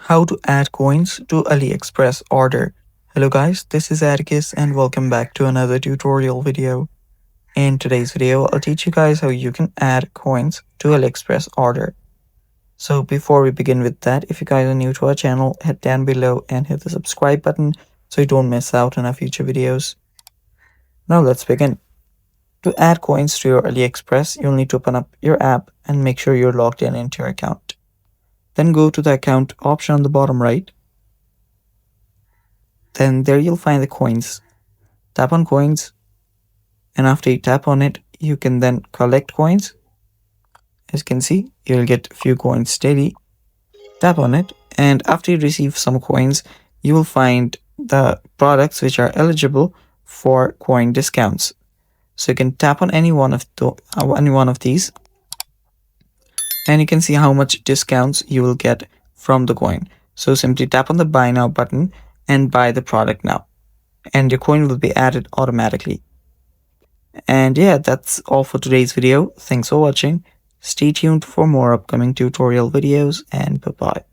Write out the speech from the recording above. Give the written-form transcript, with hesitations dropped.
How to add coins to AliExpress order. Hello guys, this is Atticus and welcome back to another tutorial video. In today's video, I'll teach you guys how you can add coins to AliExpress order. So before we begin with that, if you guys are new to our channel, head down below and hit the subscribe button so you don't miss out on our future videos. Now let's begin. To add coins to your AliExpress, you'll need to open up your app and make sure you're logged in into your account. Then go to the account option on the bottom right. Then there you'll find the coins. Tap on coins, and after you tap on it, you can then collect coins. As you can see, you'll get a few coins daily. Tap on it, and after you receive some coins, you will find the products which are eligible for coin discounts. So you can tap on any one of these, and you can see how much discounts you will get from the coin. So simply tap on the buy now button and buy the product now, and your coin will be added automatically. And yeah, that's all for today's video. Thanks for watching. Stay tuned for more upcoming tutorial videos, and bye bye.